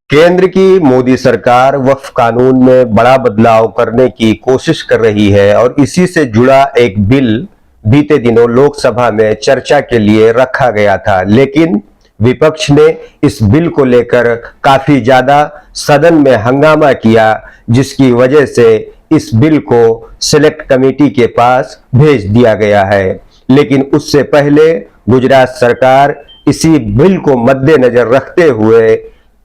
केंद्र की मोदी सरकार वक्फ कानून में बड़ा बदलाव करने की कोशिश कर रही है और इसी से जुड़ा एक बिल बीते दिनों लोकसभा में चर्चा के लिए रखा गया था, लेकिन विपक्ष ने इस बिल को लेकर काफी ज्यादा सदन में हंगामा किया, जिसकी वजह से इस बिल को सिलेक्ट कमेटी के पास भेज दिया गया है। लेकिन उससे पहले गुजरात सरकार इसी बिल को मद्देनजर रखते हुए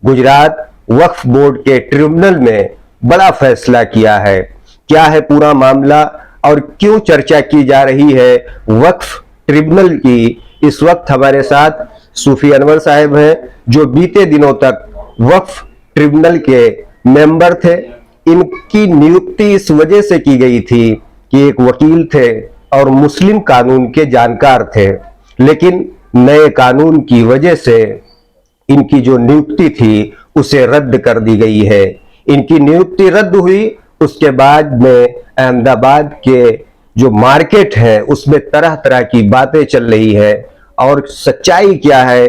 गुजरात वक्फ बोर्ड के ट्रिब्यूनल में बड़ा फैसला किया है। क्या है पूरा मामला और क्यों चर्चा की जा रही है वक्फ ट्रिब्यूनल की? इस वक्त हमारे साथ सूफी अनवर साहब हैं, जो बीते दिनों तक वक्फ ट्रिब्यूनल के मेंबर थे। इनकी नियुक्ति इस वजह से की गई थी कि एक वकील थे और मुस्लिम कानून के जानकार थे, लेकिन नए कानून की वजह से इनकी जो नियुक्ति थी उसे रद्द कर दी गई है। इनकी नियुक्ति रद्द हुई, उसके बाद में अहमदाबाद के जो मार्केट है उसमें तरह तरह की बातें चल रही है और सच्चाई क्या है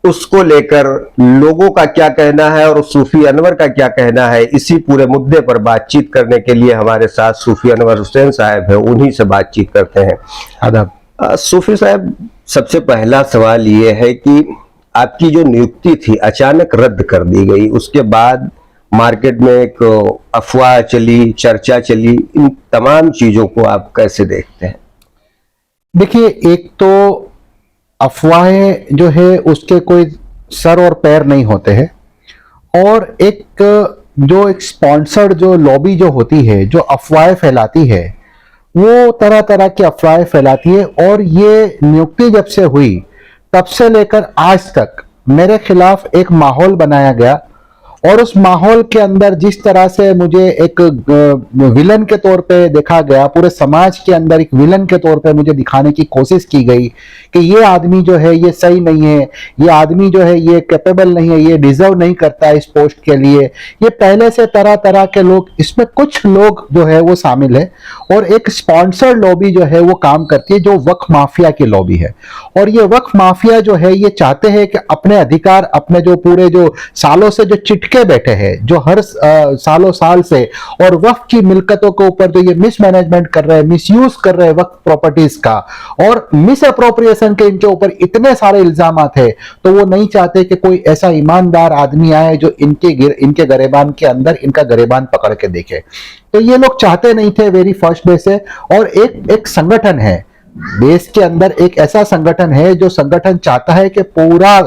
उसको लेकर लोगों का क्या कहना है और सूफी अनवर का क्या कहना है, इसी पूरे मुद्दे पर बातचीत करने के लिए हमारे साथ सूफी अनवर हुसैन साहब है, उन्हीं से बातचीत करते हैं। आदाब। सूफी साहब, सबसे पहला सवाल ये है कि आपकी जो नियुक्ति थी अचानक रद्द कर दी गई, उसके बाद मार्केट में एक अफवाह चली, चर्चा चली, इन तमाम चीजों को आप कैसे देखते हैं? देखिए, एक तो अफवाहें जो है उसके कोई सर और पैर नहीं होते हैं, और एक स्पॉन्सर्ड जो लॉबी जो होती है, जो अफवाहें फैलाती है, वो तरह तरह की अफवाहें फैलाती है। और ये नियुक्ति जब से हुई तब से लेकर आज तक मेरे खिलाफ एक माहौल बनाया गया, और उस माहौल के अंदर जिस तरह से मुझे एक विलन के तौर पे देखा गया, पूरे समाज के अंदर एक विलन के तौर पे मुझे दिखाने की कोशिश की गई कि ये आदमी जो है ये सही नहीं है, ये आदमी जो है ये कैपेबल नहीं है, ये डिजर्व नहीं करता है इस पोस्ट के लिए। ये पहले से तरह तरह के लोग, इसमें कुछ लोग जो है वो शामिल है, और एक स्पॉन्सर्ड लॉबी जो है वो काम करती है, जो वक्फ माफिया की लॉबी है। और ये वक्फ माफिया जो है ये चाहते हैं कि अपने अधिकार, अपने जो पूरे जो सालों से जो चिटके बैठे हैं, जो हर सालों साल से, और वक्फ की मिलकतों के ऊपर जो ये मिसमैनेजमेंट कर रहे हैं, मिसयूज कर रहे हैं वक्फ प्रॉपर्टीज का, और मिस अप्रोप्रिएशन के इनके ऊपर इतने सारे इल्जामात है, तो वो नहीं चाहते कि कोई ऐसा ईमानदार आदमी आए जो इनके गरेबान के अंदर इनका गरेबान पकड़ के देखे। तो ये लोग चाहते नहीं थे वेरी फर्स्ट डे से। और एक संगठन है देश के अंदर, एक ऐसा संगठन है जो संगठन चाहता है कि पूरा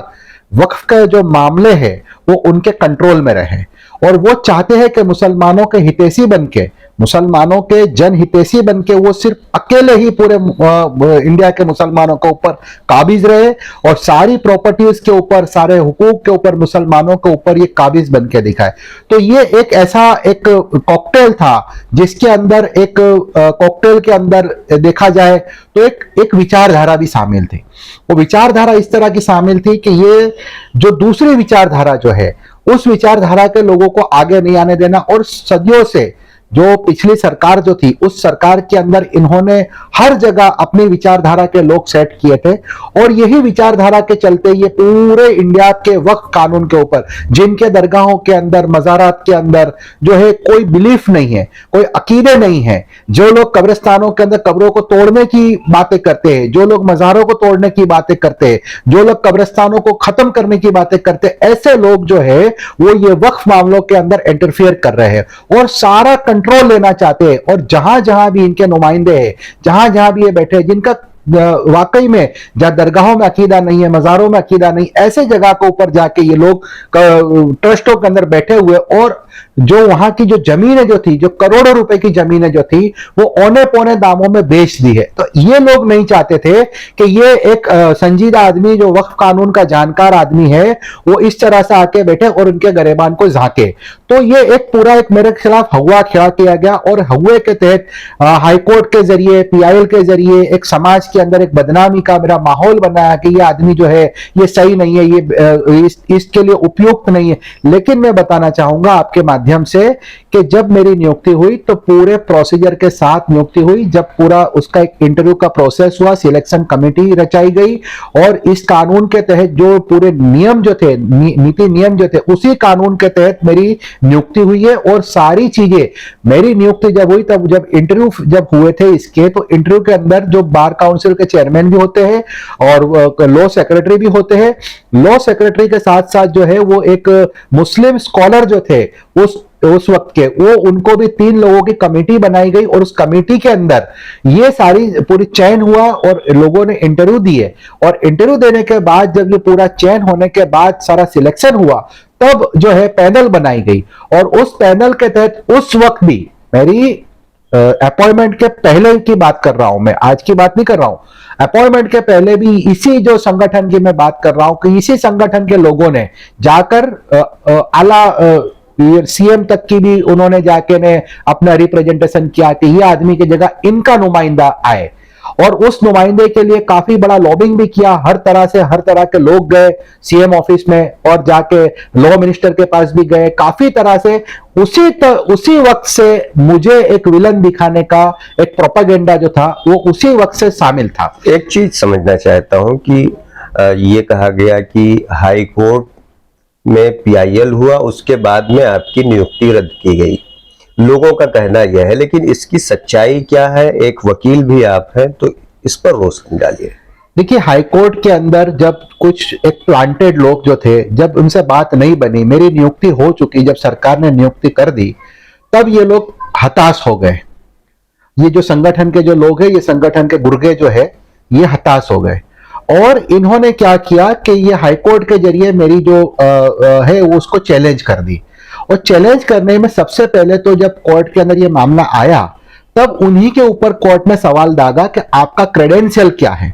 वक्फ का जो मामले हैं वो उनके कंट्रोल में रहे, और वो चाहते हैं कि मुसलमानों के हितैषी बनके, मुसलमानों के जन हितैषी बनके वो सिर्फ अकेले ही पूरे इंडिया के मुसलमानों के ऊपर काबिज रहे, और सारी प्रॉपर्टीज के ऊपर, सारे हुकूक के ऊपर मुसलमानों के ऊपर ये काबिज बनके दिखाए। तो ये एक ऐसा एक कॉकटेल था जिसके अंदर, एक कॉकटेल के अंदर देखा जाए तो एक विचारधारा भी शामिल थी। वो विचारधारा इस तरह की शामिल थी कि ये जो दूसरी विचारधारा जो है, उस विचारधारा के लोगों को आगे नहीं आने देना। और सदियों से जो पिछली सरकार जो थी, उस सरकार के अंदर इन्होंने हर जगह अपनी विचारधारा के लोग सेट किए थे, और यही विचारधारा के चलते ये पूरे इंडिया के वक्फ कानून के ऊपर, जिनके दरगाहों के अंदर, मज़ारात के अंदर जो है कोई बिलीफ नहीं है, कोई अकीदे नहीं है, जो लोग कब्रिस्तानों के अंदर कब्रों को तोड़ने की बातें करते हैं, जो लोग मज़ारों को तोड़ने की बातें करते हैं, जो लोग कब्रिस्तानों को खत्म करने की बातें करते हैं, ऐसे लोग जो है वो ये वक्फ मामलों के अंदर इंटरफियर कर रहे हैं और सारा कंट्रोल लेना चाहते हैं। और जहां जहां भी इनके नुमाइंदे हैं, जहां जहां भी ये बैठे हैं, जिनका वाकई में जहां दरगाहों में अकीदा नहीं है, मज़ारों में अकीदा नहीं, ऐसे जगह के ऊपर जाके ये लोग ट्रस्टों के अंदर बैठे हुए, और जो वहां की जो जमीनें जो थी, जो करोड़ों रुपए की जमीनें जो थी, वो औने पौने दामों में बेच दी है। तो ये लोग नहीं चाहते थे कि ये एक संजीदा आदमी, जो वक्फ कानून का जानकार आदमी है, वो इस तरह से आके बैठे और उनके गरेबान को झांके। तो ये एक पूरा एक मेरे खिलाफ हवा खड़ा किया गया, और हवा के तहत हाईकोर्ट के जरिए, PIL के जरिए एक समाज के अंदर एक बदनामी का मेरा माहौल बनाया कि ये आदमी जो है ये सही नहीं है, ये इसके लिए उपयुक्त नहीं है। लेकिन मैं बताना चाहूंगा आपके माध्यम माध्यम से कि जब मेरी नियुक्ति हुई तो पूरे प्रोसीजर के साथ नियुक्ति हुई, जब पूरा उसका एक इंटरव्यू का प्रोसेस हुआ, सिलेक्शन कमेटी रचाई गई और इस कानून के तहत जो पूरे नियम जो थे, नीति नियम जो थे, उसी कानून के तहत मेरी नियुक्ति हुई है। और सारी चीजें, मेरी नियुक्ति जब हुई तब जब इंटरव्यू जब हुए थे इसके, तो इंटरव्यू के अंदर जो बार काउंसिल के चेयरमैन भी होते हैं और लॉ सेक्रेटरी भी होते हैं। लॉ सेक्रेटरी के साथ साथ जो है वो एक मुस्लिम स्कॉलर जो थे उस वक्त के, वो उनको भी 3 लोगों की कमेटी बनाई गई और उस कमेटी के अंदर ये सारी पूरी चयन हुआ और लोगों ने इंटरव्यू दिए। और इंटरव्यू देने के बाद जब ये पूरा चयन होने के बाद सारा सिलेक्शन हुआ, तब जो है पैनल बनाई गई और उस पैनल के तहत उस वक्त भी मेरी अपॉइंटमेंट के पहले की बात कर रहा हूं, मैं आज की बात नहीं कर रहा हूं, अपॉइंटमेंट के पहले भी इसी जो संगठन की मैं बात कर रहा हूं कि इसी संगठन के लोगों ने जाकर आला सीएम तक की भी उन्होंने जाके ने अपना रिप्रेजेंटेशन किया कि ये आदमी की जगह इनका नुमाइंदा आए। और उस नुमाइंदे के लिए काफी बड़ा लॉबिंग भी किया, हर तरह के लोग गए सीएम ऑफिस में और जाके लॉ मिनिस्टर के पास भी गए, काफी तरह से उसी वक्त से मुझे एक विलन दिखाने का एक प्रोपेगेंडा जो था वो उसी वक्त से शामिल था। एक चीज समझना चाहता हूं कि ये कहा गया कि हाई कोर्ट में पीआईएल हुआ, उसके बाद में आपकी नियुक्ति रद्द की गई, लोगों का कहना यह है, लेकिन इसकी सच्चाई क्या है? एक वकील भी आप हैं, तो इस पर रोशनी डालिए। देखिए, हाईकोर्ट के अंदर जब कुछ एक प्लांटेड लोग जो थे, जब उनसे बात नहीं बनी, मेरी नियुक्ति हो चुकी, जब सरकार ने नियुक्ति कर दी, तब ये लोग हताश हो गए। ये जो संगठन के जो लोग हैं, ये संगठन के गुर्गे जो है, ये हताश हो गए और इन्होंने क्या किया कि ये हाईकोर्ट के जरिए मेरी जो है उसको चैलेंज कर दी। और चैलेंज करने में सबसे पहले तो जब कोर्ट के अंदर ये मामला आया, तब उन्हीं के ऊपर कोर्ट ने सवाल दागा कि आपका क्रेडेंशियल क्या है।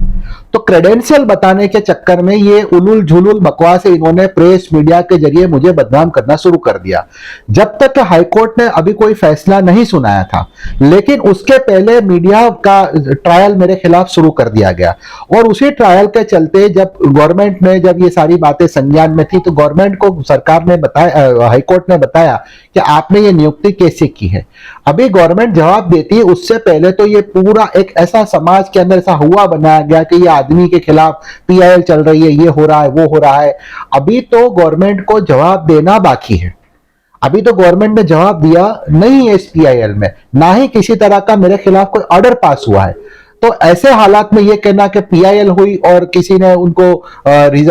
तो क्रेडेंशियल बताने के चक्कर में ये उलूल झुलूल बकवास इन्होंने प्रेस मीडिया के जरिए मुझे बदनाम करना शुरू कर दिया। जब तक हाईकोर्ट ने अभी कोई फैसला नहीं सुनाया था, लेकिन उसके पहले मीडिया का ट्रायल मेरे खिलाफ शुरू कर दिया गया। और उसी ट्रायल के चलते जब गवर्नमेंट में जब ये सारी बातें संज्ञान में थी, तो गवर्नमेंट को सरकार ने बताया, हाईकोर्ट ने बताया कि आपने ये नियुक्ति कैसे की है। अभी गवर्नमेंट जवाब देती है, उससे पहले तो ये पूरा एक ऐसा समाज के अंदर ऐसा हुआ बनाया गया कि ये आदमी के खिलाफ पीआईएल चल रही है, ये हो रहा है, वो हो रहा है। अभी तो गवर्नमेंट को जवाब देना बाकी है। अभी तो गवर्नमेंट ने जवाब दिया नहीं है इस पीआईएल में, ना ही किसी तरह का मेरे खिलाफ कोई ऑर्डर पास हुआ है। तो ऐसे हालात में ये कहना कि पीआईएल हुई और किसी ने उनको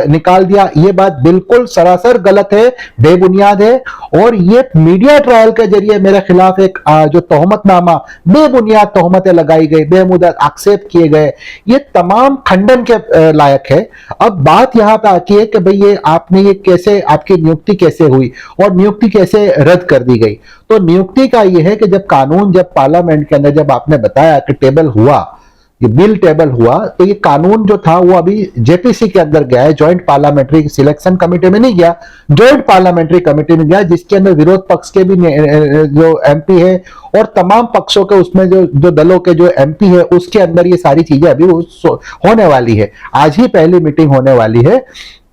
निकाल दिया, ये बात बिल्कुल सरासर गलत है, बेबुनियाद है। और ये मीडिया ट्रायल के जरिए मेरे खिलाफ एक जो तोहमतनामा, बेबुनियाद तोहमतें लगाई गई, बेमुद्दत आक्षेप किए गए, ये तमाम खंडन के लायक है। अब बात यहाँ पे आती है कि भाई ये आपने ये कैसे, आपकी नियुक्ति कैसे हुई और नियुक्ति कैसे रद्द कर दी गई। तो नियुक्ति का ये है कि जब कानून, जब पार्लियामेंट के अंदर जब आपने बताया कि टेबल हुआ, ये बिल टेबल हुआ, तो ये कानून जो था वो अभी जेपीसी के अंदर गया है, जॉइंट पार्लियामेंट्री सिलेक्शन कमेटी में नहीं गया, जॉइंट पार्लियामेंट्री कमेटी में गया, जिसके अंदर विरोध पक्ष के भी जो एमपी है और तमाम पक्षों के उसमें जो दलों के जो एमपी है, उसके अंदर ये सारी चीजें अभी होने वाली है। आज ही पहली मीटिंग होने वाली है,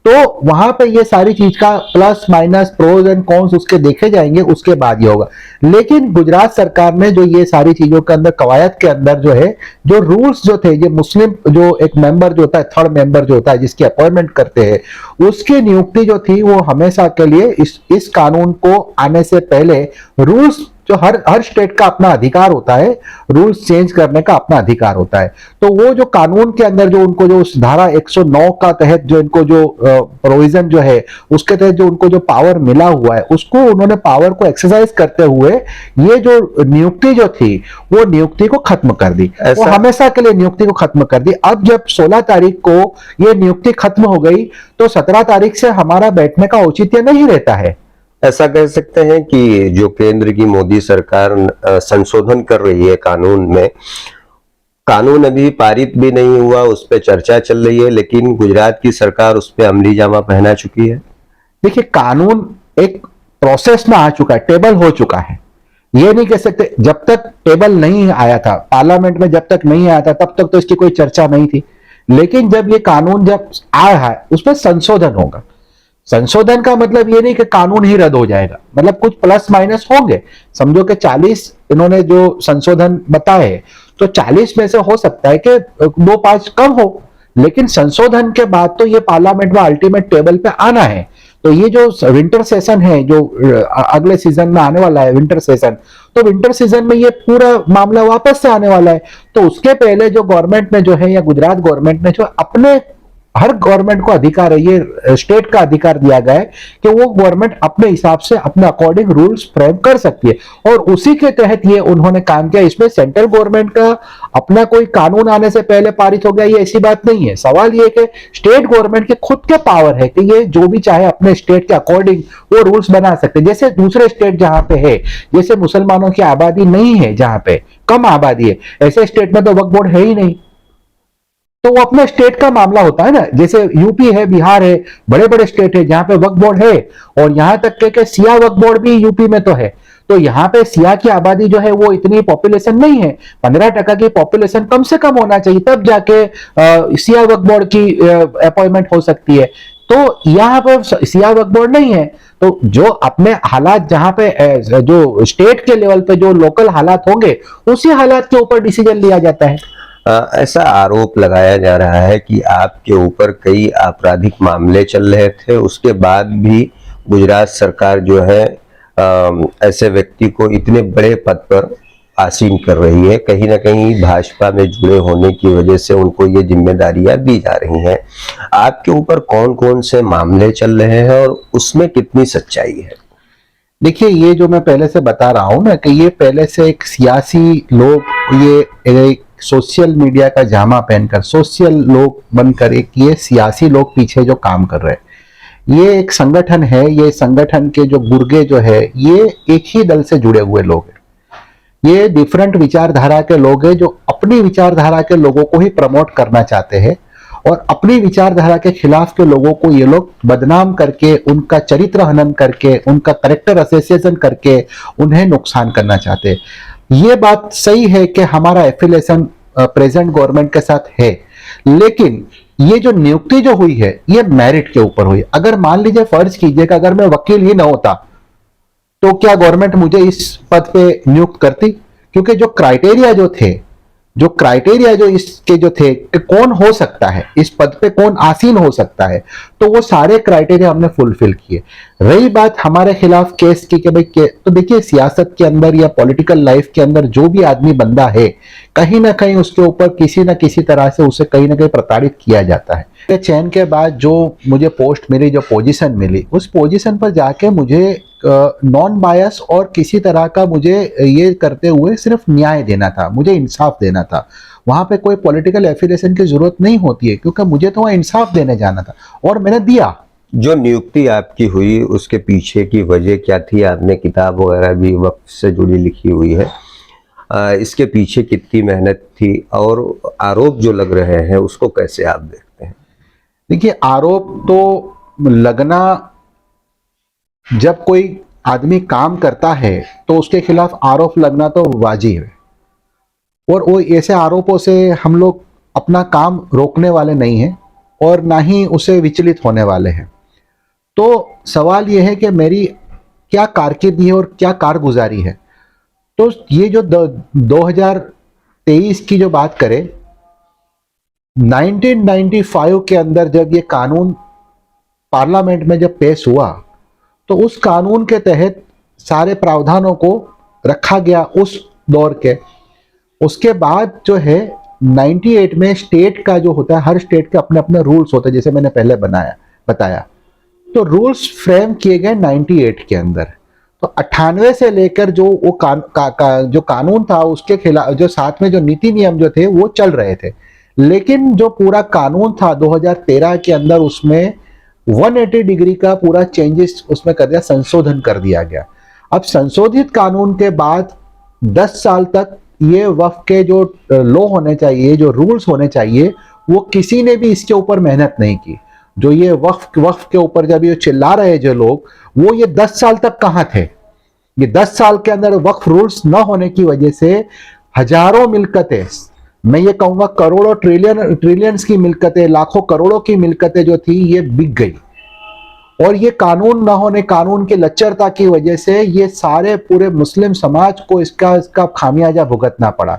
तो वहां पे ये सारी चीज का plus minus, pros and cons उसके देखे जाएंगे, उसके बाद ये होगा। लेकिन गुजरात सरकार ने जो ये सारी चीजों के अंदर, कवायद के अंदर जो है, जो रूल्स जो थे, ये मुस्लिम जो एक मेंबर जो होता है, थर्ड मेंबर जो होता है, जिसकी अपॉइंटमेंट करते हैं, उसकी नियुक्ति जो थी वो हमेशा के लिए इस कानून को आने से पहले रूल्स, जो हर स्टेट का अपना अधिकार होता है, रूल्स चेंज करने का अपना अधिकार होता है। तो वो जो कानून के अंदर जो उनको जो उस धारा 109 का तहत जो इनको जो प्रोविजन जो है, उसके तहत जो उनको जो पावर मिला हुआ है, उसको उन्होंने पावर को एक्सरसाइज करते हुए ये जो नियुक्ति जो थी वो नियुक्ति को खत्म कर दी, वो हमेशा के लिए नियुक्ति को खत्म कर दी। अब जब 16 तारीख को ये नियुक्ति खत्म हो गई, तो 17 तारीख से हमारा बैठने का औचित्य नहीं रहता है। ऐसा कह सकते हैं कि जो केंद्र की मोदी सरकार संशोधन कर रही है कानून में, कानून अभी पारित भी नहीं हुआ, उस पर चर्चा चल रही है, लेकिन गुजरात की सरकार उस पर अमली जामा पहना चुकी है। देखिए, कानून एक प्रोसेस में आ चुका है, टेबल हो चुका है। ये नहीं कह सकते, जब तक टेबल नहीं आया था पार्लियामेंट में, जब तक नहीं आया था तब तक तो इसकी कोई चर्चा नहीं थी। लेकिन जब ये कानून जब आया है, उसमें संशोधन होगा। संशोधन का मतलब ये नहीं कि कानून ही रद्द हो जाएगा, मतलब कुछ प्लस माइनस होंगे। समझो कि 40 इन्होंने जो संशोधन बताए, तो 40 में से हो सकता है कि 2-5 कम हो, लेकिन संशोधन के बाद तो ये पार्लियामेंट में अल्टीमेट टेबल पे आना है। तो ये जो विंटर सेशन है, जो अगले सीजन में आने वाला है विंटर सेशन, तो विंटर सीजन में ये पूरा मामला वापस से आने वाला है। तो उसके पहले जो गवर्नमेंट ने जो है, या गुजरात गवर्नमेंट ने जो अपने, हर गवर्नमेंट को अधिकार है, ये स्टेट का अधिकार दिया गया है कि वो गवर्नमेंट अपने हिसाब से अपने अकॉर्डिंग रूल्स फ्रेम कर सकती है, और उसी के तहत ये उन्होंने काम किया। इसमें सेंट्रल गवर्नमेंट का अपना कोई कानून आने से पहले पारित हो गया, ये ऐसी बात नहीं है। सवाल ये कि स्टेट गवर्नमेंट के खुद के पावर है कि ये जो भी चाहे अपने स्टेट के अकॉर्डिंग वो रूल्स बना सकते हैं। जैसे दूसरे स्टेट जहां पे है, जैसे मुसलमानों की आबादी नहीं है, जहां पे कम आबादी है, ऐसे स्टेट में तो वक्फ बोर्ड है ही नहीं, तो वो अपने स्टेट का मामला होता है ना। जैसे यूपी है, बिहार है, बड़े बड़े स्टेट है जहां पे वक्फ बोर्ड है, और यहां तक के सिया वक्फ बोर्ड भी यूपी में तो है। तो यहाँ पे सिया की आबादी जो है वो इतनी पॉपुलेशन नहीं है, 15% की पॉपुलेशन कम से कम होना चाहिए, तब जाके सिया वक्फ बोर्ड की अपॉइंटमेंट हो सकती है। तो यहाँ पर सिया वक्फ बोर्ड नहीं है, तो जो अपने हालात जहां पे जो स्टेट के लेवल पे जो लोकल हालात होंगे, उसी हालात के ऊपर डिसीजन लिया जाता है। ऐसा आरोप लगाया जा रहा है कि आपके ऊपर कई आपराधिक मामले चल रहे थे, उसके बाद भी गुजरात सरकार जो है ऐसे व्यक्ति को इतने बड़े पद पर आसीन कर रही है। कहीं ना कहीं भाजपा में जुड़े होने की वजह से उनको ये जिम्मेदारियां दी जा रही हैं। आपके ऊपर कौन कौन से मामले चल रहे हैं और उसमें कितनी सच्चाई है? देखिए, ये जो मैं पहले से बता रहा हूं ना, कि ये पहले से एक सियासी लोग, ये एक सोशल मीडिया का जामा पहनकर सोशल लोग बनकर एक ये सियासी लोग पीछे जो काम कर रहे हैं, ये एक संगठन है। ये संगठन के जो गुर्गे जो है, ये एक ही दल से जुड़े हुए लोग हैं। ये डिफरेंट विचारधारा के लोग हैं, जो अपनी विचारधारा के लोगों को ही प्रमोट करना चाहते हैं, और अपनी विचारधारा के खिलाफ के लोगों को ये लोग बदनाम करके, उनका चरित्र हनन करके, उनका कैरेक्टर एसोसिएशन करके उन्हें नुकसान करना चाहते हैं। ये बात सही है कि हमारा एफिलिएशन प्रेजेंट गवर्नमेंट के साथ है, लेकिन ये जो नियुक्ति जो हुई है, ये मेरिट के ऊपर हुई। अगर मान लीजिए, फर्ज कीजिए कि अगर मैं वकील ही ना होता, तो क्या गवर्नमेंट मुझे इस पद पे नियुक्त करती? क्योंकि जो क्राइटेरिया जो इसके जो थे कि कौन हो सकता है इस पद पे, कौन आसीन हो सकता है, तो वो सारे क्राइटेरिया हमने फुलफिल किए। रही बात हमारे खिलाफ केस की कि भाई तो देखिए, सियासत के अंदर या पॉलिटिकल लाइफ के अंदर जो भी आदमी बंदा है, कहीं ना कहीं उसके ऊपर किसी ना किसी तरह से उसे कहीं ना कहीं प्रताड़ित किया जाता है। चयन के बाद जो मुझे पोस्ट मिली, जो पोजीशन मिली, उस पोजीशन पर जाके मुझे नॉन बायस और किसी तरह का मुझे ये करते हुए सिर्फ न्याय देना था, मुझे इंसाफ देना था। वहां पे कोई पॉलिटिकल एफिलिएशन की जरूरत नहीं होती है, क्योंकि मुझे तो वहां इंसाफ देने जाना था, और मैंने दिया। जो नियुक्ति आपकी हुई, उसके पीछे की वजह क्या थी? आपने किताब वगैरह भी वक्फ से जुड़ी लिखी हुई है, इसके पीछे कितनी मेहनत थी, और आरोप जो लग रहे हैं उसको कैसे आप देखते हैं? देखिए, आरोप तो लगना, जब कोई आदमी काम करता है तो उसके खिलाफ आरोप लगना तो वाजिब है, और वो ऐसे आरोपों से हम लोग अपना काम रोकने वाले नहीं हैं, और ना ही उसे विचलित होने वाले हैं। तो सवाल यह है कि मेरी क्या कारकिर्दी है और क्या कारगुजारी है। तो ये जो 2023 की जो बात करें, 1995 के अंदर जब ये कानून पार्लियामेंट में जब पेश हुआ, तो उस कानून के तहत सारे प्रावधानों को रखा गया उस दौर के। उसके बाद जो है 98 में स्टेट का जो होता है, हर स्टेट के अपने अपने रूल्स होते हैं, जैसे मैंने पहले बताया। तो रूल्स फ्रेम किए गए 98 के अंदर। तो 98 से लेकर जो वो जो कानून था, उसके खिलाफ जो साथ में जो नीति नियम जो थे वो चल रहे थे, लेकिन जो पूरा कानून था 2013 के अंदर, उसमें 180 डिग्री का पूरा चेंजेस उसमें कर दिया, संशोधन कर दिया गया। अब संशोधित कानून के बाद 10 साल तक ये वक्फ के जो लॉ होने चाहिए, जो रूल्स होने चाहिए, वो किसी ने भी इसके ऊपर मेहनत नहीं की। जो ये वक्फ के ऊपर जब ये चिल्ला रहे जो लोग, वो ये 10 साल तक कहां थे? ये 10 साल के अंदर वक्फ रूल्स न होने की वजह से हजारों मिल्कतें, मैं ये कहूंगा करोड़ों ट्रिलियंस की मिल्कतें, लाखों करोड़ों की मिल्कतें जो थी, ये बिक गई। और ये कानून ना होने, कानून की लच्चरता की वजह से ये सारे पूरे मुस्लिम समाज को इसका खामियाजा भुगतना पड़ा।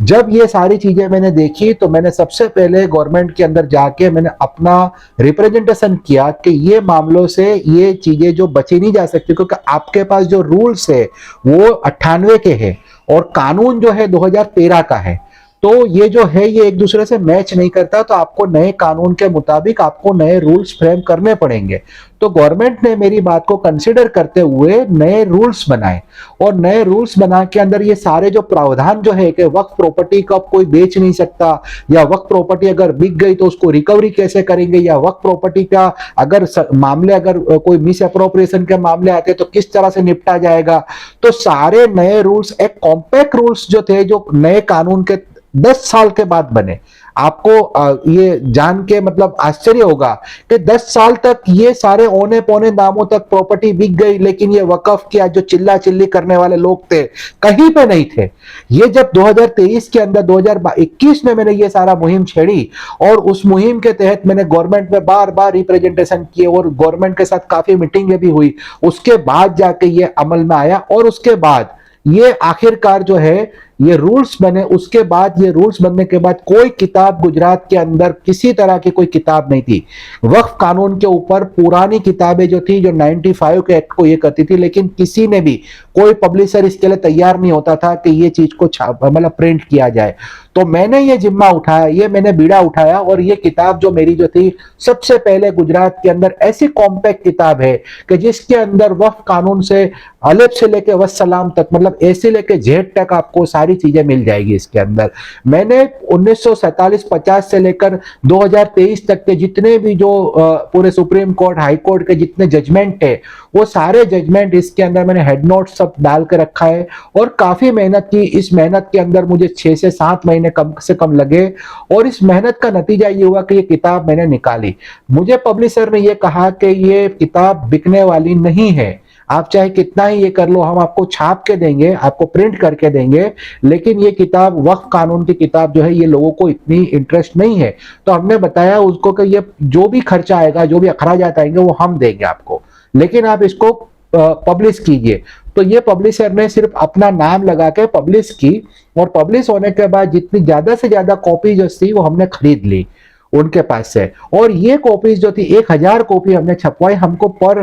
जब ये सारी चीजें मैंने देखी तो मैंने सबसे पहले गवर्नमेंट के अंदर जाके मैंने अपना रिप्रेजेंटेशन किया कि ये मामलों से ये चीजें जो बची नहीं जा सकती, क्योंकि आपके पास जो रूल्स है वो 98 के हैं और कानून जो है 2013 का है, तो ये जो है ये एक दूसरे से मैच नहीं करता, तो आपको नए कानून के मुताबिक आपको नए रूल्स फ्रेम करने पड़ेंगे। तो गवर्नमेंट ने मेरी बात को कंसिडर करते हुए नए रूल्स बनाए और नए रूल्स बना के अंदर ये सारे जो प्रावधान जो है कि वक्फ प्रॉपर्टी को कोई बेच नहीं सकता, या वक्फ प्रॉपर्टी अगर बिक गई तो उसको रिकवरी कैसे करेंगे, या वक्फ प्रॉपर्टी का अगर मामले अगर कोई मिस अप्रोप्रिएशन के मामले आते हैं तो किस तरह से निपटा जाएगा। तो सारे नए रूल्स, एक कॉम्पैक्ट रूल्स जो थे, जो नए कानून के 10 साल के बाद बने। आपको ये जान के मतलब आश्चर्य होगा कि 10 साल तक ये सारे औने पौने दामों तक प्रॉपर्टी बिक गई, लेकिन ये वक्फ किया जो चिल्ला चिल्ली करने वाले लोग थे कहीं पे नहीं थे। ये जब 2023 के अंदर 2021 में मैंने ये सारा मुहिम छेड़ी और उस मुहिम के तहत मैंने गवर्नमेंट में बार बार रिप्रेजेंटेशन किए और गवर्नमेंट के साथ काफी मीटिंगें भी हुई, उसके बाद जाके ये अमल में आया और उसके बाद ये आखिरकार जो है ये रूल्स बने। उसके बाद ये रूल्स बनने के बाद कोई किताब गुजरात के अंदर किसी तरह की कोई किताब नहीं थी वक्फ कानून के ऊपर। पुरानी किताबें जो थी जो 95 के एक्ट को ये करती थी, लेकिन किसी ने भी कोई पब्लिशर इसके लिए तैयार नहीं होता था कि ये चीज को मतलब प्रिंट किया जाए। तो मैंने ये जिम्मा उठाया, ये मैंने बीड़ा उठाया और ये किताब जो मेरी जो थी सबसे पहले गुजरात के अंदर ऐसी कॉम्पैक्ट किताब है कि जिसके अंदर वक्फ कानून से अलफ से लेके वस्सलाम तक, मतलब ए से लेके जेड तक आपको सारी चीजें मिल जाएगी इसके अंदर। मैंने 1947-50 से लेकर 2023 तक के जितने भी जो पूरे सुप्रीम कोर्ट, हाई कोर्ट के जितने जजमेंट है वो सारे जजमेंट इसके अंदर मैंने हेड नोट सब डाल के रखा है और काफी मेहनत की। इस मेहनत के अंदर मुझे 6 से 7 महीने कम से कम लगे और इस मेहनत का नतीजा ये हुआ कि ये किताब मैंने निकाली। मुझे पब्लिशर ने ये कहा कि ये किताब बिकने वाली नहीं है, आप चाहे कितना ही ये कर लो, हम आपको छाप के देंगे, आपको प्रिंट करके देंगे, लेकिन ये किताब वक्फ कानून की किताब जो है ये लोगों को इतनी इंटरेस्ट नहीं है। तो हमने बताया उसको कि ये जो भी खर्चा आएगा, जो भी अखराजात आएंगे वो हम देंगे आपको, लेकिन आप इसको पब्लिश कीजिए। तो ये पब्लिशर ने सिर्फ अपना नाम लगा के पब्लिश की और पब्लिश होने के बाद जितनी ज्यादा से ज्यादा कॉपी जो थी वो हमने खरीद ली उनके पास से। और ये कॉपीज जो थी 1000 कॉपी हमने छपवाई। हमको पर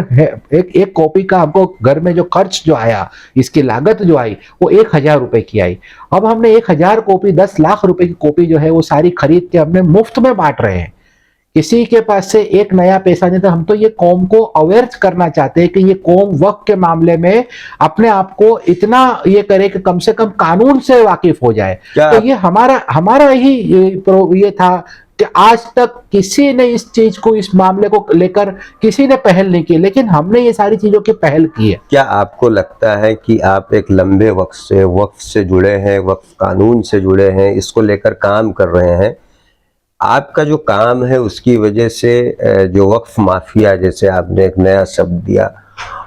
एक कॉपी का हमको घर में जो खर्च जो आया, इसकी लागत जो आई वो 1000 रुपए की आई। अब हमने 1000 कॉपी 10 लाख रुपए की कॉपी जो है वो सारी खरीद के हमने मुफ्त में बांट रहे हैं। किसी के पास से एक नया पैसा नहीं था। हम तो ये कौम को अवेयर करना चाहते हैं कि ये कौम वक्त के मामले में अपने आप को इतना ये करे कि कम से कम कानून से वाकिफ हो जाए। तो ये हमारा ही ये था कि आज तक किसी ने इस चीज को, इस मामले को लेकर किसी ने पहल नहीं की, लेकिन हमने ये सारी चीजों की पहल की है। क्या आपको लगता है कि आप एक लंबे वक्त से जुड़े हैं, वक्फ कानून से जुड़े हैं, इसको लेकर काम कर रहे हैं, आपका जो काम है उसकी वजह से जो वक्फ माफिया, जैसे आपने एक नया शब्द दिया,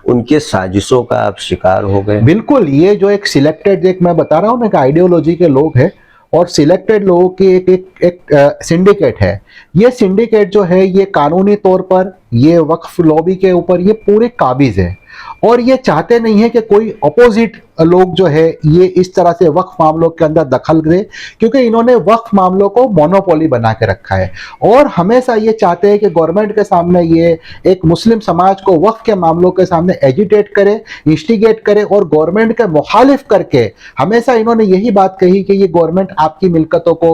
उनके साजिशों का आप शिकार हो गए? बिल्कुल। ये जो एक सिलेक्टेड, एक मैं बता रहा हूँ ना कि आइडियोलॉजी के लोग हैं और सिलेक्टेड लोगों की एक सिंडिकेट है। ये सिंडिकेट जो है ये कानूनी तौर पर ये वक्फ लॉबी के ऊपर ये पूरे काबिज है और ये चाहते नहीं है कि कोई अपोजिट लोग जो है ये इस तरह से वक्फ मामलों के अंदर दखल दे, क्योंकि इन्होंने वक्फ मामलों को मोनोपोली बना के रखा है और हमेशा ये चाहते हैं कि गवर्नमेंट के सामने ये एक मुस्लिम समाज को वक्फ के मामलों के सामने एजिटेट करे, इंस्टिगेट करे और गवर्नमेंट के मुखालिफ करके हमेशा इन्होंने यही बात कही कि ये गवर्नमेंट आपकी मिल्कतों को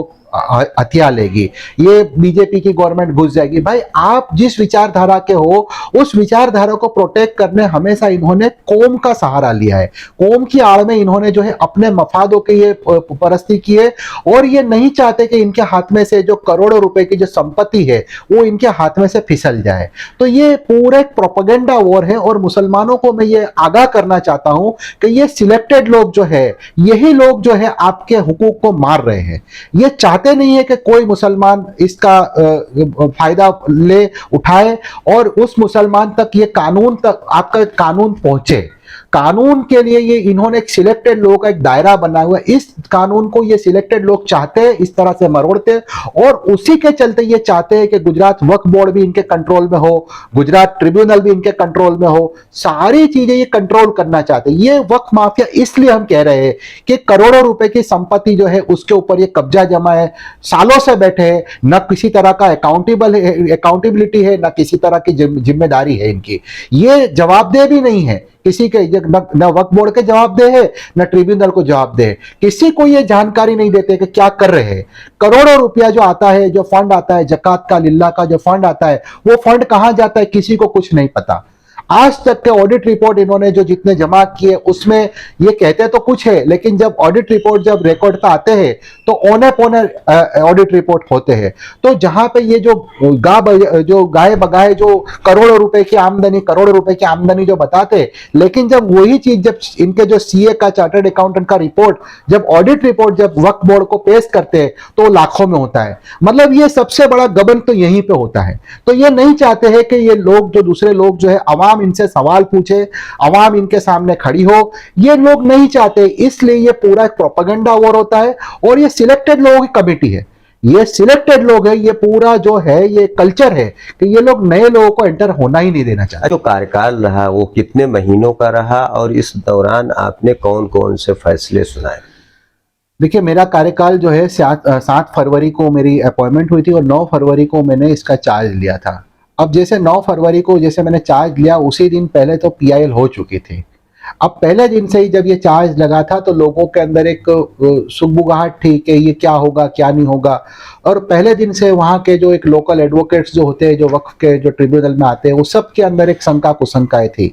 हथिया लेगी, ये बीजेपी की गवर्नमेंट घुस जाएगी। भाई आप जिस विचारधारा के हो उस विचारधारा को प्रोटेक्ट करने हमेशा इन्होंने कौम का सहारा लिया है। कौम की आड़ में इन्होंने जो है अपने मफादों की ये परस्ती की है और ये नहीं चाहते कि इनके हाथ में से जो करोड़ों रुपए की जो संपत्ति है वो इनके हाथ में से फिसल जाए। तो ये पूरा एक प्रोपेगेंडा वॉर है और मुसलमानों को मैं ये आगाह करना चाहता हूं कि ये सिलेक्टेड लोग जो है यही लोग जो है आपके हुकूक को मार रहे हैं। ये चाहते नहीं है कि कोई मुसलमान इसका फायदा ले उठाए और उस मुसलमान तक ये कानून तक आपका कानून पहुंचे। कानून के लिए ये इन्होंने एक सिलेक्टेड लोग का एक दायरा बना हुआ है। इस कानून को ये सिलेक्टेड लोग चाहते हैं, इस तरह से मरोड़ते हैं और उसी के चलते ये चाहते हैं कि गुजरात वक्फ बोर्ड भी इनके कंट्रोल में हो, गुजरात ट्रिब्यूनल भी इनके कंट्रोल में हो, सारी चीजें ये कंट्रोल करना चाहते हैं। ये वक्फ माफिया इसलिए हम कह रहे हैं कि करोड़ों रुपए की संपत्ति जो है उसके ऊपर ये कब्जा जमा है, सालों से बैठे हैं, न किसी तरह का अकाउंटेबिलिटी है, न किसी तरह की जिम्मेदारी है इनकी। ये जवाबदेह भी नहीं है किसी के, न वक्फ बोर्ड के जवाबदेह है, न ट्रिब्यूनल को जवाबदेह है। किसी को ये जानकारी नहीं देते कि क्या कर रहे हैं। करोड़ों रुपया जो आता है, जो फंड आता है, जकात का, लिल्ला का जो फंड आता है, वो फंड कहां जाता है किसी को कुछ नहीं पता। आज तक के ऑडिट रिपोर्ट इन्होंने जो जितने जमा किए उसमें ये कहते तो कुछ है, लेकिन जब ऑडिट रिपोर्ट जब रिकॉर्ड पे आते हैं तो औने पौने ऑडिट रिपोर्ट होते हैं। तो जहां पे ये जो गाय बगाए जो करोड़ों रुपए की आमदनी जो बताते, लेकिन जब वही चीज जब इनके जो सीए का, चार्टर्ड अकाउंटेंट का रिपोर्ट, जब ऑडिट रिपोर्ट जब वक्फ बोर्ड को पेश करते हैं तो लाखों में होता है। मतलब ये सबसे बड़ा गबन तो यहीं पे होता है। तो ये नहीं चाहते हैं कि ये लोग, जो दूसरे लोग जो है, अवाम इनसे सवाल पूछे, अवाम इनके सामने खड़ी हो, ये लोग नहीं चाहते। इसलिए ये पूरा एक प्रोपेगेंडा वॉर होता है और ये सिलेक्टेड लोगों की कमेटी है, ये सिलेक्टेड लोग है, ये पूरा जो है ये कल्चर है कि ये लोग नए लोगों को एंटर होना ही नहीं देना चाहते। जो कार्यकाल रहा वो कितने महीनों का रहा और इस दौरान आपने कौन कौन से फैसले सुनाए? देखिए, मेरा कार्यकाल जो है 7 फरवरी को मेरी अपॉइंटमेंट हुई थी और 9 फरवरी को मैंने इसका चार्ज लिया था। अब जैसे 9 फरवरी को जैसे मैंने चार्ज लिया, उसी दिन पहले तो पीआईएल हो चुकी थी। अब पहले दिन से ही जब ये चार्ज लगा था तो लोगों के अंदर एक सुगबुगाहट थी कि ये क्या होगा क्या नहीं होगा। और पहले दिन से वहाँ के जो एक लोकल एडवोकेट्स जो होते हैं, जो वक्फ के जो ट्रिब्यूनल में आते हैं, वो सब के अंदर एक शंका कुशंकाएं थी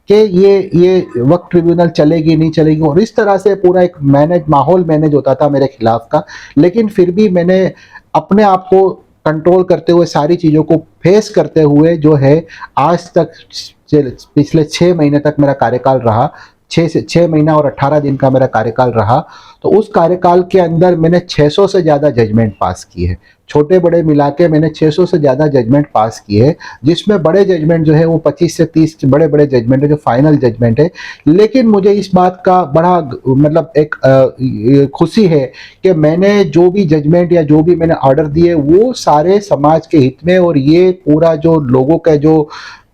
कि ये वक्फ ट्रिब्यूनल चलेगी नहीं चलेगी, और इस तरह से पूरा एक माहौल मैनेज होता था मेरे खिलाफ का। लेकिन फिर भी मैंने अपने आप को कंट्रोल करते हुए, सारी चीज़ों को फेस करते हुए जो है आज तक पिछले 6 महीने तक मेरा कार्यकाल रहा। 6 महीना और 18 दिन का मेरा कार्यकाल रहा। तो उस कार्यकाल के अंदर मैंने 600 से ज़्यादा जजमेंट पास किए हैं, छोटे बड़े मिला के मैंने 600 से ज़्यादा जजमेंट पास किए हैं, जिसमें बड़े जजमेंट जो है वो 25 से 30 बड़े बड़े जजमेंट है जो फाइनल जजमेंट है। लेकिन मुझे इस बात का बड़ा मतलब एक खुशी है कि मैंने जो भी जजमेंट या जो भी मैंने ऑर्डर दिए वो सारे समाज के हित में, और ये पूरा जो लोगों का जो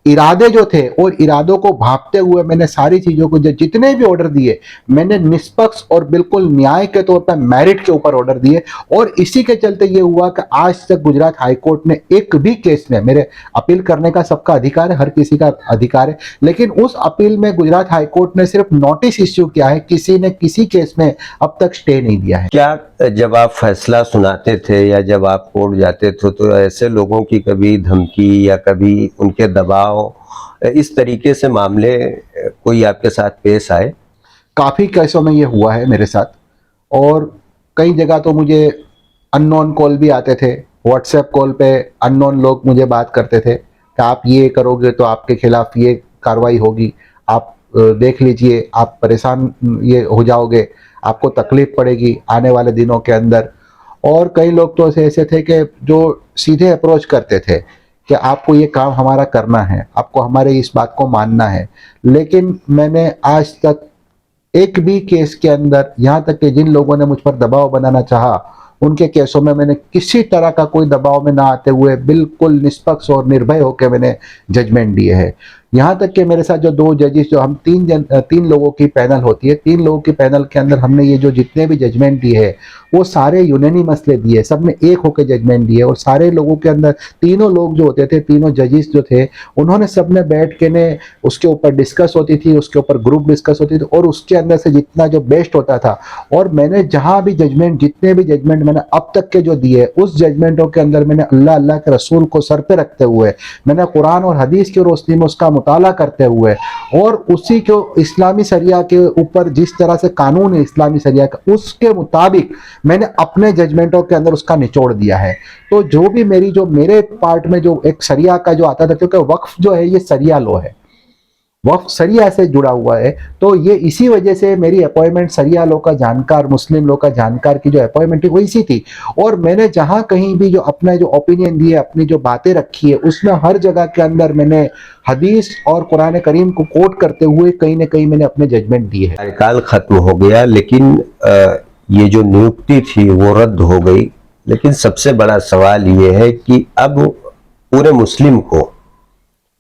इरादे जो थे और इरादों को भांपते हुए मैंने सारी चीज़ों को, जितने भी ऑर्डर दिए मैंने निष्पक्ष और बिल्कुल न्याय के तौर पर मेरिट के ऊपर ऑर्डर दिए। और इसी के चलते ये हुआ कि आज तक गुजरात हाईकोर्ट ने एक भी केस में, मेरे अपील करने का सबका अधिकार है, हर किसी का अधिकार है, लेकिन उस अपील में गुजरात हाईकोर्ट ने सिर्फ नोटिस इश्यू किया है, किसी ने किसी केस में अब तक स्टे नहीं दिया है। क्या जब आप फैसला सुनाते थे या जब आप कोर्ट जाते थे तो ऐसे लोगों की कभी धमकी या कभी उनके दबाव, इस तरीके से मामले कोई आपके साथ पेश आए? काफ़ी केसों में ये हुआ है मेरे साथ, और कई जगह तो मुझे अननोन कॉल भी आते थे। व्हाट्सएप कॉल पे अननोन लोग मुझे बात करते थे कि आप ये करोगे तो आपके खिलाफ ये कार्रवाई होगी, आप देख लीजिए, आप परेशान ये हो जाओगे, आपको तकलीफ पड़ेगी आने वाले दिनों के अंदर। और कई लोग तो ऐसे थे कि जो सीधे अप्रोच करते थे कि आपको ये काम हमारा करना है, आपको हमारे इस बात को मानना है। लेकिन मैंने आज तक एक भी केस के अंदर, यहाँ तक कि जिन लोगों ने मुझ पर दबाव बनाना चाहा, उनके केसों में मैंने किसी तरह का कोई दबाव में ना आते हुए बिल्कुल निष्पक्ष और निर्भय होकर मैंने जजमेंट दिए हैं। यहाँ तक कि मेरे साथ जो 2 जजेस, जो हम 3 लोगों की पैनल होती है, 3 लोगों की पैनल के अंदर हमने ये जो जितने भी जजमेंट दिए हैं वो सारे यूनानिमसली दिए, सब ने एक होकर जजमेंट दिए। और सारे लोगों के अंदर तीनों लोग जो होते थे, तीनों जजेस जो थे, उन्होंने सब ने बैठ के ने उसके ऊपर डिस्कस होती थी, उसके ऊपर ग्रुप डिस्कस होती थी, और उसके अंदर से जितना जो बेस्ट होता था। और मैंने जहाँ भी जजमेंट, जितने भी जजमेंट मैंने अब तक के जो दिए, उस जजमेंटों के अंदर मैंने अल्लाह के रसूल को सर पे रखते हुए, मैंने कुरान और हदीस की रोशनी में उसका मुताला करते हुए, और उसी को इस्लामी शरिया के ऊपर जिस तरह से कानून है इस्लामी शरिया का, उसके मुताबिक मैंने अपने जजमेंटों के अंदर उसका निचोड़ दिया है। तो जो भी मेरे पार्ट में जो एक शरिया का जो आता था, क्योंकि वक्फ जो है ये शरिया लॉ है, वक्फ सरिया से जुड़ा हुआ है, तो ये इसी वजह से मेरी अपॉइंटमेंट सरिया लॉ का जानकार, मुस्लिम लॉ का जानकार की जो अपॉइंटमेंट थी वो इसी थी। और मैंने जहां कहीं भी जो अपना जो ओपिनियन दिए, अपनी जो बातें रखी है, उसमें हर जगह के अंदर मैंने हदीस और कुरान करीम को कोट करते हुए कहीं ना कहीं मैंने अपने जजमेंट दिए है। कार्यकाल खत्म हो गया, लेकिन ये जो नियुक्ति थी वो रद्द हो गई। लेकिन सबसे बड़ा सवाल ये है कि अब पूरे मुस्लिम को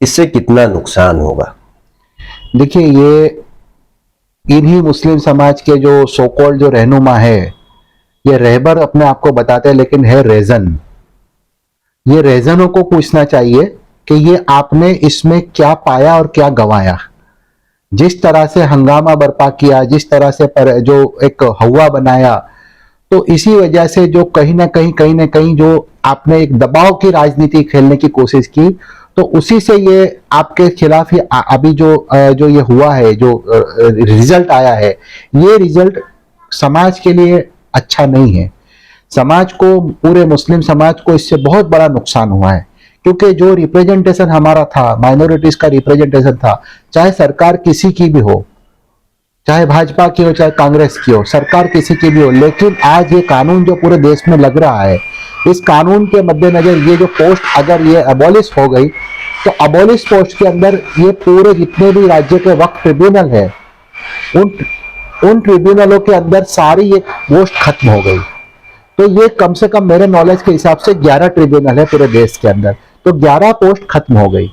इससे कितना नुकसान होगा। देखिए, ये इन्हीं मुस्लिम समाज के जो सो कॉल्ड जो रहनुमा है, ये रहबर अपने आप को बताते हैं, लेकिन है रेजन। ये रेजनों को पूछना चाहिए कि ये आपने इसमें क्या पाया और क्या गंवाया। जिस तरह से हंगामा बर्पा किया, जिस तरह से जो एक हवा बनाया, तो इसी वजह से जो कहीं ना कहीं जो आपने एक दबाव की राजनीति खेलने की कोशिश की, तो उसी से ये आपके खिलाफ ही अभी जो ये हुआ है, जो रिजल्ट आया है, ये रिजल्ट समाज के लिए अच्छा नहीं है। समाज को, पूरे मुस्लिम समाज को इससे बहुत बड़ा नुकसान हुआ है, क्योंकि जो रिप्रेजेंटेशन हमारा था, माइनॉरिटीज का रिप्रेजेंटेशन था, चाहे सरकार किसी की भी हो, चाहे भाजपा की हो चाहे कांग्रेस की हो, सरकार किसी की भी हो, लेकिन आज ये कानून जो पूरे देश में लग रहा है, इस कानून के मद्देनजर ये जो पोस्ट अगर ये अबॉलिश हो गई, तो अबॉलिश पोस्ट के अंदर ये पूरे जितने भी राज्य के वक्फ ट्रिब्यूनल है, उन ट्रिब्यूनलों के अंदर सारी ये पोस्ट खत्म हो गई। तो ये कम से कम मेरे नॉलेज के हिसाब से 11 ट्रिब्यूनल है पूरे देश के अंदर, तो 11 पोस्ट खत्म हो गई।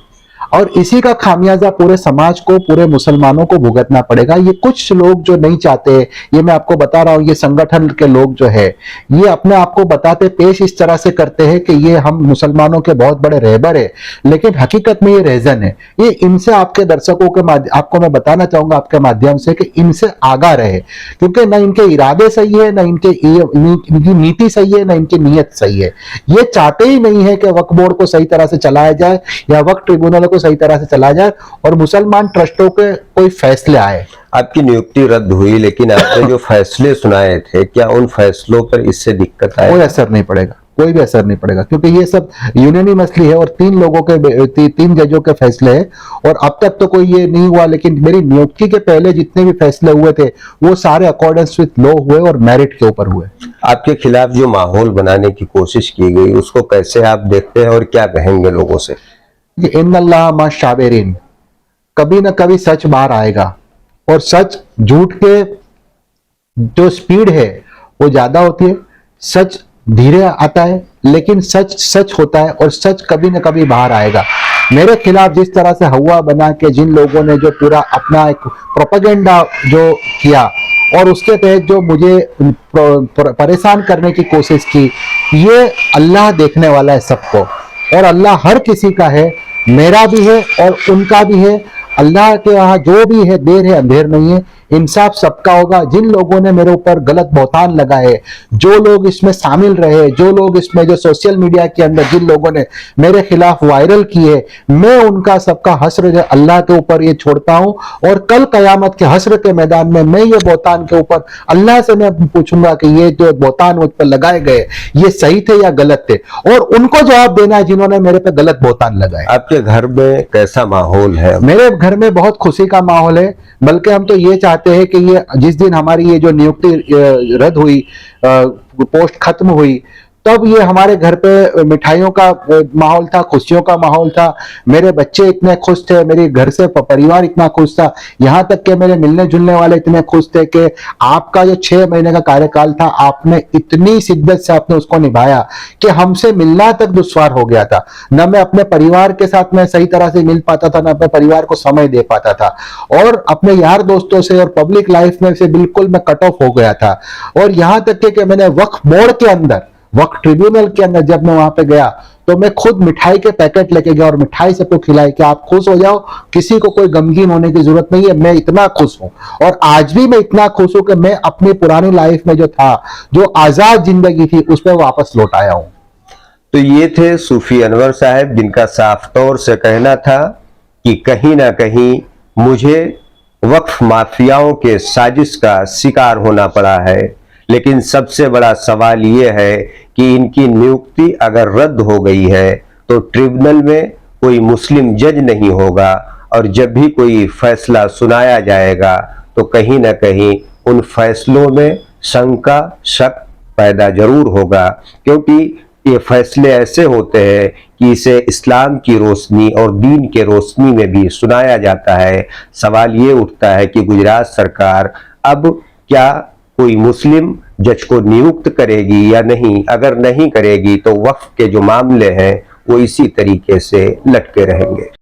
और इसी का खामियाजा पूरे समाज को, पूरे मुसलमानों को भुगतना पड़ेगा। ये कुछ लोग जो नहीं चाहते, ये मैं आपको बता रहा हूं, ये संगठन के लोग जो है, ये अपने आप को बताते पेश इस तरह से करते हैं कि ये हम मुसलमानों के बहुत बड़े रहबर है, लेकिन हकीकत में ये रेजन है। ये इनसे आपके दर्शकों के आपको मैं बताना चाहूंगा आपके माध्यम से कि इनसे आगा रहे, क्योंकि ना इनके इरादे सही है, ना इनकी नीति सही है, ना इनकी नीयत सही है। ये चाहते ही नहीं है कि वक्फ बोर्ड को सही तरह से चलाया जाए या वक्फ ट्रिब्यूनल को सही तरह से चला जाए और मुसलमान ट्रस्टों के कोई फैसले आए। आपकी नियुक्ति रद्द हुई, लेकिन आपने जो फैसले सुनाए थे, क्या उन फैसलों पर इससे दिक्कत आई? कोई असर नहीं पड़ेगा, कोई भी असर नहीं पड़ेगा, क्योंकि ये सब यूनानिमसली है और 3 लोगों के 3 जजों के फैसले हैं। और अब तक तो कोई ये नहीं हुआ, लेकिन मेरी नियुक्ति के पहले जितने भी फैसले हुए थे वो सारे अकॉर्डेंस विद लॉ हुए और मेरिट के ऊपर हुए। आपके खिलाफ जो माहौल बनाने की कोशिश की गई, उसको कैसे आप देखते हैं और क्या कहेंगे लोगों से? इन्नल्लाह मा शाबिरीन, कभी ना कभी सच बाहर आएगा, और सच, झूठ के जो स्पीड है वो ज्यादा होती है, सच धीरे आता है, लेकिन सच सच होता है और सच कभी ना कभी बाहर आएगा। मेरे खिलाफ जिस तरह से हवा बना के जिन लोगों ने जो पूरा अपना एक प्रोपेगेंडा जो किया और उसके तहत जो मुझे परेशान करने की कोशिश की, ये अल्लाह देखने वाला है सबको, और अल्लाह हर किसी का है, मेरा भी है और उनका भी है। अल्लाह के यहाँ जो भी है, देर है अंधेर नहीं है, इंसाफ सबका होगा। जिन लोगों ने मेरे ऊपर गलत बहतान लगाए, जो लोग इसमें शामिल रहे, जो लोग इसमें जो सोशल मीडिया के अंदर जिन लोगों ने मेरे खिलाफ वायरल किए, मैं उनका सबका हस्र अल्लाह के ऊपर ये छोड़ता हूं, और कल कयामत के हस्र के मैदान में मैं ये बहतान के ऊपर अल्लाह से मैं पूछूंगा कि ये जो बहतान मुझ पर लगाए गए ये सही थे या गलत थे, और उनको जवाब देना है जिन्होंने मेरे पे गलत बहतान लगाए। आपके घर में कैसा माहौल है? मेरे घर में बहुत खुशी का माहौल है, बल्कि हम तो ये चाहते हैं कि ये जिस दिन हमारी ये जो नियुक्ति रद्द हुई, पोस्ट खत्म हुई, तब ये हमारे घर पे मिठाइयों का माहौल था, खुशियों का माहौल था। मेरे बच्चे इतने खुश थे, मेरे घर से परिवार इतना खुश था, यहाँ तक कि मेरे मिलने जुलने वाले इतने खुश थे कि आपका जो 6 महीने का कार्यकाल था, आपने इतनी शिद्दत से आपने उसको निभाया कि हमसे मिलना तक दुश्वार हो गया था। न मैं अपने परिवार के साथ में सही तरह से मिल पाता था, न अपने परिवार को समय दे पाता था, और अपने यार दोस्तों से और पब्लिक लाइफ में से बिल्कुल मैं कट ऑफ हो गया था। और यहाँ तक कि मैंने वक्फ बोर्ड के अंदर, वक्फ ट्रिब्यूनल के अंदर जब मैं वहां पे गया, तो मैं खुद मिठाई के पैकेट लेके गया और मिठाई सबको खिलाई कि आप खुश हो जाओ, किसी को कोई गमगीन होने की जरूरत नहीं है, मैं इतना खुश हूं। और आज भी मैं इतना खुश हूं कि मैं अपनी पुरानी लाइफ में जो था, जो आजाद जिंदगी थी, उस पर वापस लौट आया हूं। तो ये थे सूफी अनवर साहब, जिनका साफ तौर से कहना था कि कहीं ना कहीं मुझे वक्फ माफियाओं के साजिश का शिकार होना पड़ा है। लेकिन सबसे बड़ा सवाल ये है कि इनकी नियुक्ति अगर रद्द हो गई है तो ट्रिब्यूनल में कोई मुस्लिम जज नहीं होगा और जब भी कोई फैसला सुनाया जाएगा तो कहीं ना कहीं उन फैसलों में शंका, शक पैदा जरूर होगा, क्योंकि ये फैसले ऐसे होते हैं कि इसे इस्लाम की रोशनी और दीन के रोशनी में भी सुनाया जाता है। सवाल ये उठता है कि गुजरात सरकार अब क्या कोई मुस्लिम जज को नियुक्त करेगी या नहीं? अगर नहीं करेगी तो वक्फ के जो मामले हैं वो इसी तरीके से लटके रहेंगे।